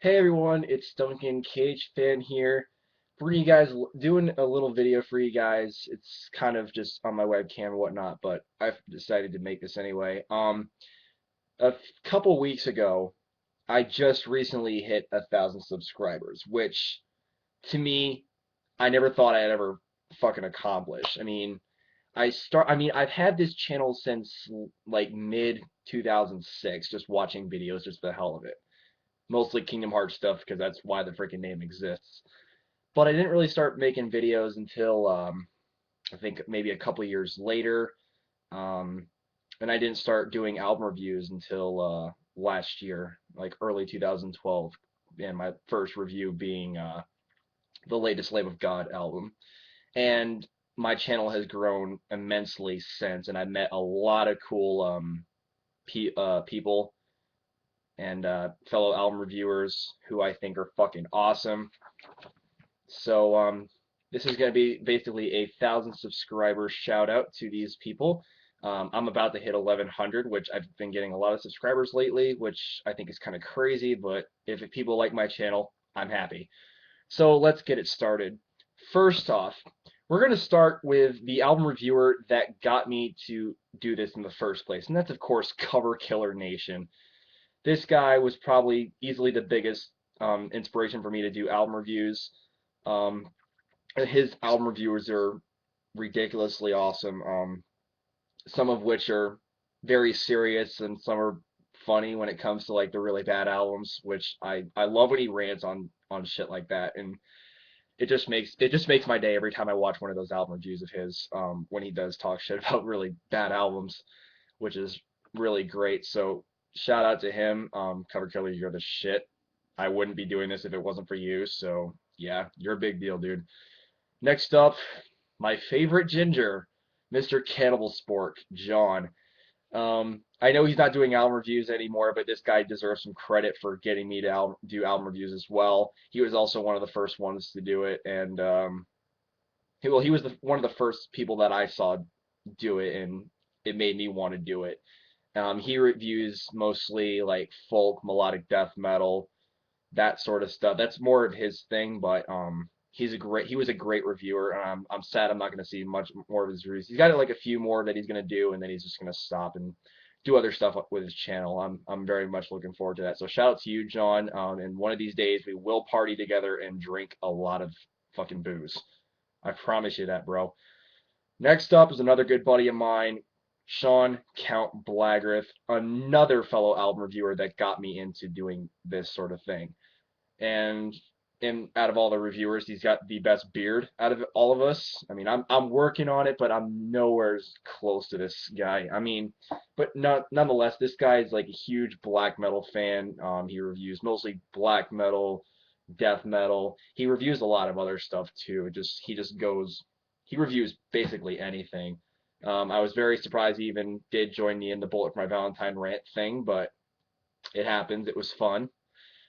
Hey everyone, it's Duncan KH Fan here. For you guys, doing a little video for you guys. It's kind of just on my webcam and whatnot, but I've decided to make this anyway. Couple weeks ago, I just recently hit 1,000 subscribers, which to me, I never thought I'd ever fucking accomplish. I've had this channel since like mid 2006, just watching videos just for the hell of it, mostly Kingdom Hearts stuff because that's why the freaking name exists. But I didn't really start making videos until I think maybe a couple years later, um, and I didn't start doing album reviews until last year, like early 2012, and my first review being the latest Slave of God album. And my channel has grown immensely since, and I've met a lot of cool people and fellow album reviewers who I think are fucking awesome. So this is going to be basically a 1,000 subscriber shout out to these people. I'm about to hit 1,100, which I've been getting a lot of subscribers lately, which I think is kind of crazy, but if people like my channel, I'm happy. So let's get it started. First off, we're going to start with the album reviewer that got me to do this in the first place, and that's of course Coverkillernation. This guy was probably easily the biggest inspiration for me to do album reviews. Um, his album reviewers are ridiculously awesome. Some of which are very serious and some are funny when it comes to like the really bad albums, which I love when he rants on shit like that, and it just makes my day every time I watch one of those album reviews of his, when he does talk shit about really bad albums, which is really great. So shout out to him. Cover Killer, you're the shit. I wouldn't be doing this if it wasn't for you. So yeah, you're a big deal, dude. Next up, my favorite ginger, MrCannibalSpork, John. I know he's not doing album reviews anymore, but this guy deserves some credit for getting me to do album reviews as well. He was also one of the first ones to do it, and he was one of the first people that I saw do it, and it made me want to do it. He reviews mostly like folk, melodic death metal, that sort of stuff. That's more of his thing, but he was a great reviewer, and I'm sad I'm not going to see much more of his reviews. He's got like a few more that he's going to do, and then he's just going to stop and do other stuff with his channel. I'm very much looking forward to that. So shout out to you, John. And one of these days we will party together and drink a lot of fucking booze. I promise you that, bro. Next up is another good buddy of mine, Sean CountBlagorath, another fellow album reviewer that got me into doing this sort of thing. And out of all the reviewers, he's got the best beard out of all of us. I mean, I'm working on it, but I'm nowhere close to this guy. I mean, but nonetheless, this guy is like a huge black metal fan. He reviews mostly black metal, death metal. He reviews a lot of other stuff too. He reviews basically anything. I was very surprised he even did join me in the Bullet for My Valentine rant thing, but it happened. It was fun.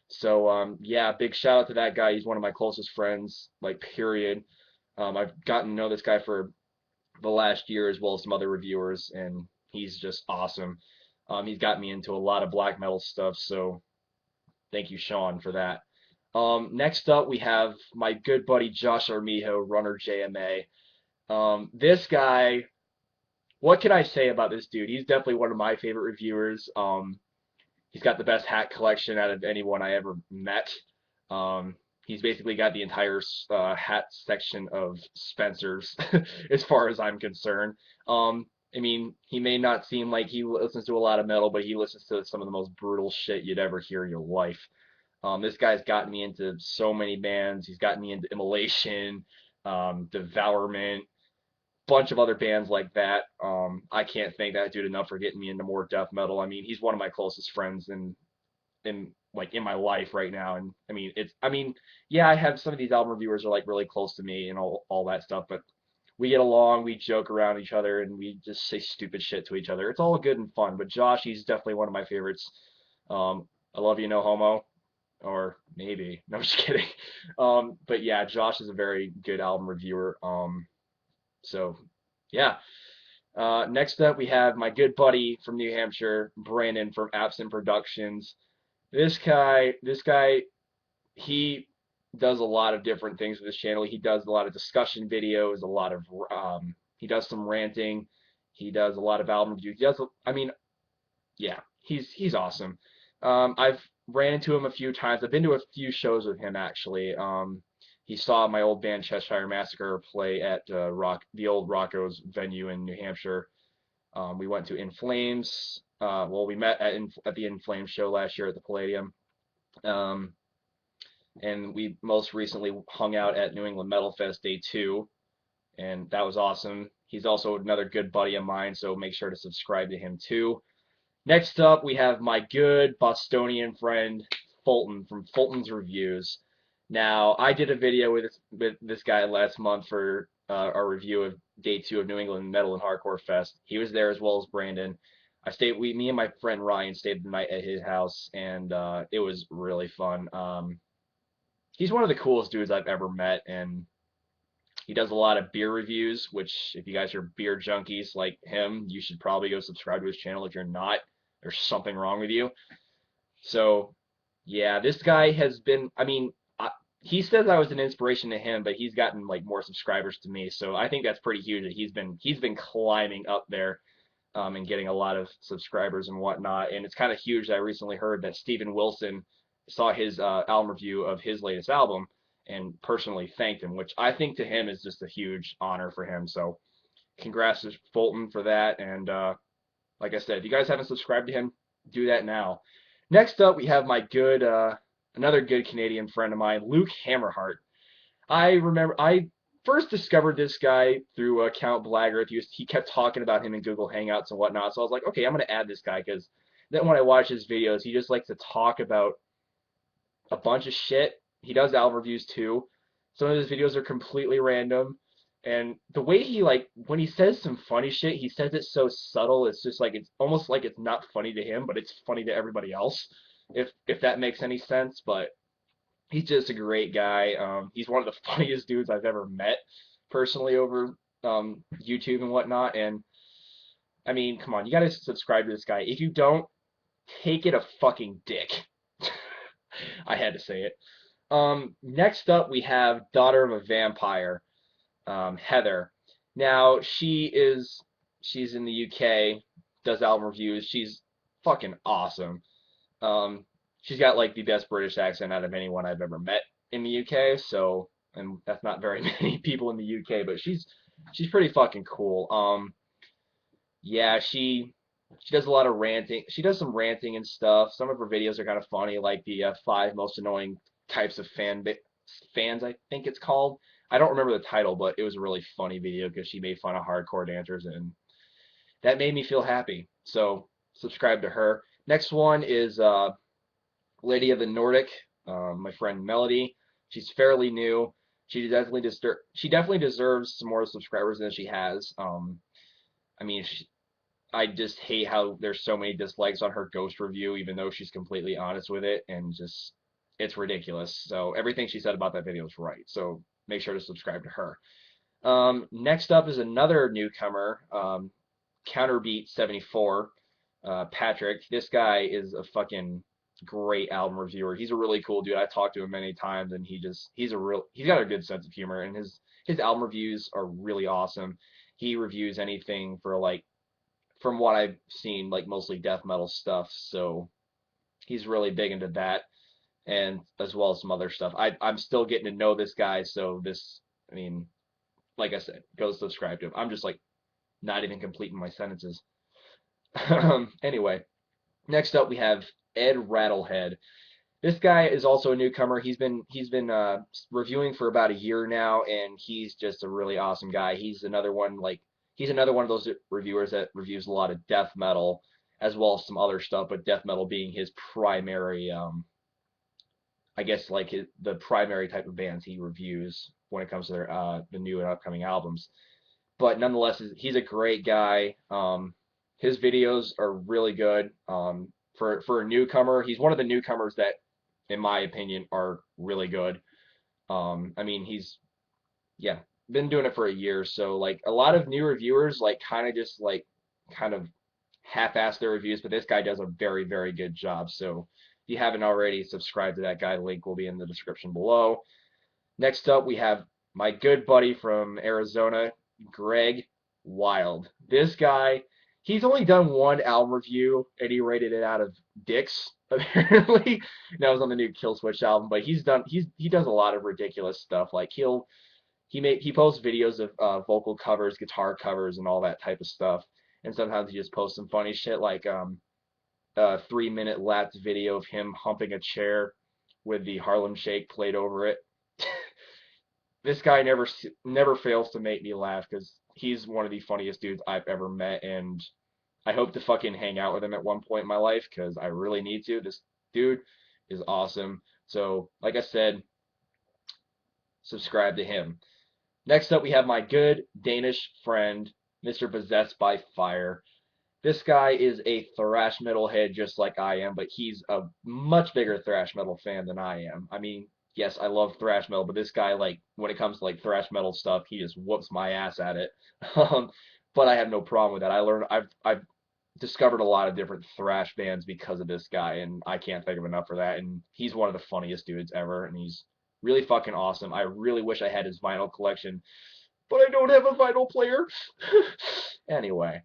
So yeah, big shout out to that guy. He's one of my closest friends, like period. I've gotten to know this guy for the last year as well as some other reviewers, and he's just awesome. He's got me into a lot of black metal stuff, so thank you, Sean, for that. Next up, we have my good buddy Josh Armijo, runnerjma. This guy, what can I say about this dude? He's definitely one of my favorite reviewers. He's got the best hat collection out of anyone I ever met. He's basically got the entire hat section of Spencer's, as far as I'm concerned. I mean, he may not seem like he listens to a lot of metal, but he listens to some of the most brutal shit you'd ever hear in your life. This guy's gotten me into so many bands. He's gotten me into Immolation, Devourment, bunch of other bands like that. I can't thank that dude enough for getting me into more death metal. I mean, he's one of my closest friends in my life right now. And yeah, I have some of these album reviewers are like really close to me and all that stuff, but we get along, we joke around each other, and we just say stupid shit to each other. It's all good and fun. But Josh, he's definitely one of my favorites. I love you, no homo. Or maybe. No, I'm just kidding. But yeah, Josh is a very good album reviewer. So yeah. Next up, we have my good buddy from New Hampshire, Brandon from Absent Productions. This guy, he does a lot of different things with his channel. He does a lot of discussion videos, a lot of he does some ranting, he does a lot of album reviews. He does, I mean, yeah, he's awesome. I've ran into him a few times. I've been to a few shows with him actually. He saw my old band Cheshire Massacre play at the old Rocco's venue in New Hampshire. We went to In Flames. Well, we met at the In Flames show last year at the Palladium. Um, and we most recently hung out at New England Metal Fest Day 2, and that was awesome. He's also another good buddy of mine, so make sure to subscribe to him too. Next up, we have my good Bostonian friend Fulton from FultonsReviews. Now, I did a video with this guy last month for our review of Day 2 of New England Metal and Hardcore Fest. He was there as well as Brandon. Me and my friend Ryan stayed the night at his house, and it was really fun. He's one of the coolest dudes I've ever met, and he does a lot of beer reviews, which if you guys are beer junkies like him, you should probably go subscribe to his channel. If you're not, there's something wrong with you. So, yeah, this guy has been, I mean, he says I was an inspiration to him, but he's gotten like more subscribers to me. So I think that's pretty huge that he's been climbing up there and getting a lot of subscribers and whatnot. And it's kind of huge that I recently heard that Steven Wilson saw his album review of his latest album and personally thanked him, which I think to him is just a huge honor for him. So congrats to Fulton for that. And like I said, if you guys haven't subscribed to him, do that now. Next up, we have my good, another good Canadian friend of mine, Luke Hammerheart. I remember I first discovered this guy through CountBlagorath. He kept talking about him in Google Hangouts and whatnot. So I was like, okay, I'm gonna add this guy because then when I watch his videos, he just likes to talk about a bunch of shit. He does album reviews too. Some of his videos are completely random. And the way he like when he says some funny shit, he says it so subtle. It's just like it's almost like it's not funny to him, but it's funny to everybody else. If that makes any sense. But he's just a great guy. He's one of the funniest dudes I've ever met personally over YouTube and whatnot. And I mean, come on, you gotta subscribe to this guy. If you don't, take it a fucking dick. I had to say it. Next up, we have Daughter of a Vampire, Heather. Now, she's in the UK, does album reviews. She's fucking awesome. She's got like the best British accent out of anyone I've ever met in the UK. So, and that's not very many people in the UK, but she's pretty fucking cool. Yeah, she does a lot of ranting. She does some ranting and stuff. Some of her videos are kind of funny, like the 5 most annoying types of fans, I think it's called. I don't remember the title, but it was a really funny video because she made fun of hardcore dancers, and that made me feel happy. So subscribe to her. Next one is LadyOfTheNordic, my friend Melody. She's fairly new. She definitely deserves some more subscribers than she has. I mean, I just hate how there's so many dislikes on her ghost review, even though she's completely honest with it, and just it's ridiculous. So everything she said about that video is right. So make sure to subscribe to her. Next up is another newcomer, Counterbeat74, Patrick. This guy is a fucking great album reviewer. He's a really cool dude. I've talked to him many times, and he's got a good sense of humor, and his album reviews are really awesome. He reviews anything for like, from what I've seen, like mostly death metal stuff. So he's really big into that, and as well as some other stuff. I'm still getting to know this guy, so I mean, like I said, go subscribe to him. I'm just like not even completing my sentences. Anyway, next up we have Ed Rattlehead. This guy is also a newcomer. He's been reviewing for about a year now, and he's just a really awesome guy. He's another one of those reviewers that reviews a lot of death metal as well as some other stuff, but death metal being his primary, I guess like the primary type of bands he reviews when it comes to the new and upcoming albums. But nonetheless, he's a great guy. His videos are really good. For a newcomer, he's one of the newcomers that, in my opinion, are really good. I mean, he's been doing it for a year, so like a lot of new reviewers like kind of half-ass their reviews, but this guy does a very, very good job. So If you haven't already, subscribe to that guy. Link will be in the description below. Next up, we have my good buddy from Arizona, Greg Wylde. This guy, he's only done one album review, and he rated it out of dicks, apparently. That was on the new Killswitch album, but he does a lot of ridiculous stuff. Like he posts videos of vocal covers, guitar covers, and all that type of stuff. And sometimes he just posts some funny shit, like a 3-minute lapse video of him humping a chair with the Harlem Shake played over it. This guy never fails to make me laugh because he's one of the funniest dudes I've ever met, and I hope to fucking hang out with him at one point in my life because I really need to. This dude is awesome. So, like I said, subscribe to him. Next up, we have my good Danish friend, MrPossessedByFire. This guy is a thrash metal head just like I am, but he's a much bigger thrash metal fan than I am. I mean, yes, I love thrash metal, but this guy, like, when it comes to like thrash metal stuff, he just whoops my ass at it. But I have no problem with that. I've discovered a lot of different thrash bands because of this guy, and I can't thank him enough for that. And he's one of the funniest dudes ever, and he's really fucking awesome. I really wish I had his vinyl collection, but I don't have a vinyl player. Anyway.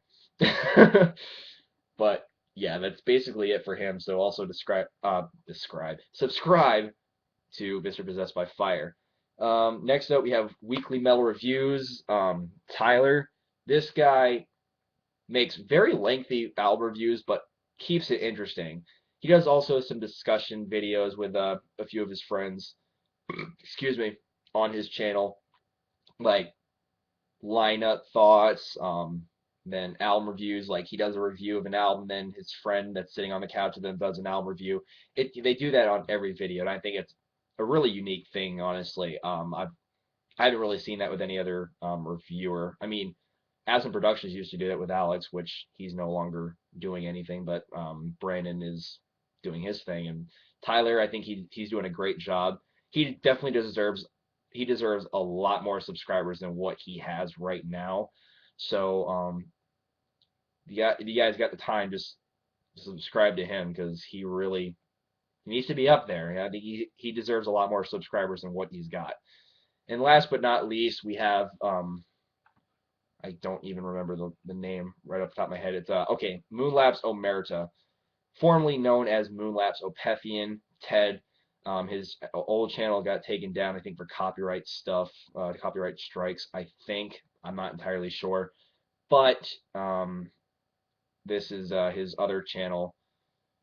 But yeah, that's basically it for him. So also subscribe to MrPossessedByFire. Next up, we have WeeklyMetalReviews. Tyler, this guy makes very lengthy album reviews, but keeps it interesting. He does also some discussion videos with a few of his friends, excuse me, on his channel, like lineup thoughts, then album reviews. Like he does a review of an album, then his friend that's sitting on the couch with him does an album review. They do that on every video, and I think it's a really unique thing, honestly. I haven't really seen that with any other reviewer. I mean, AbsentProductions used to do that with Alex, which he's no longer doing anything, but Brandon is doing his thing, and Tyler, I think he's doing a great job. He definitely deserves a lot more subscribers than what he has right now. So if you guys got the time, just subscribe to him because he needs to be up there. I think he deserves a lot more subscribers than what he's got. And last but not least, we have I don't even remember the name right off the top of my head. It's okay, MoonlapseOmerta, formerly known as MoonlapseOpethian Ted. His old channel got taken down, I think, for copyright stuff, copyright strikes, I think. I'm not entirely sure. But this is his other channel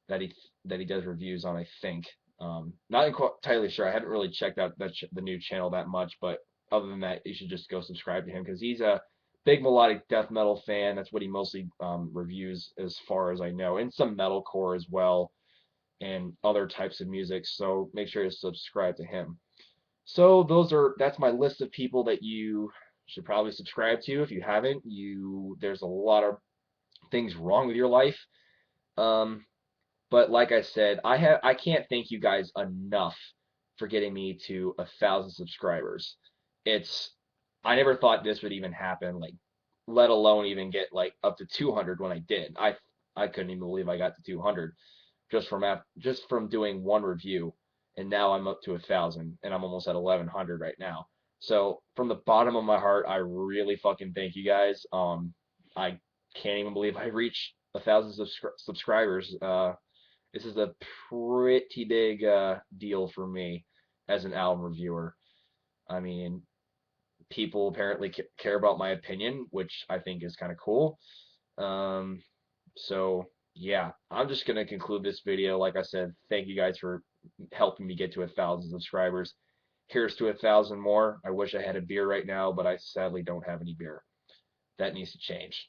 that he does reviews on, I think. Not entirely sure. I haven't really checked out the new channel that much, but other than that, you should just go subscribe to him because he's a big melodic death metal fan. That's what he mostly reviews, as far as I know, and some metalcore as well, and other types of music. So make sure to subscribe to him. So that's my list of people that you should probably subscribe to. If you haven't, there's a lot of things wrong with your life. But like I said, I can't thank you guys enough for getting me to 1,000 subscribers. I never thought this would even happen, like, let alone even get like up to 200 when I did. I couldn't even believe I got to 200 just from doing one review, and now I'm up to 1,000, and I'm almost at 1,100 right now. So from the bottom of my heart, I really fucking thank you guys. I can't even believe I reached 1,000 subscribers. This is a pretty big deal for me as an album reviewer. I mean, people apparently care about my opinion, which I think is kind of cool. So yeah, I'm just gonna conclude this video. Like I said, thank you guys for helping me get to 1,000 subscribers. Here's to 1,000 more. I wish I had a beer right now, but I sadly don't have any beer. That needs to change.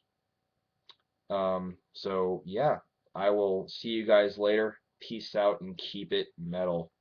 So yeah, I will see you guys later. Peace out and keep it metal.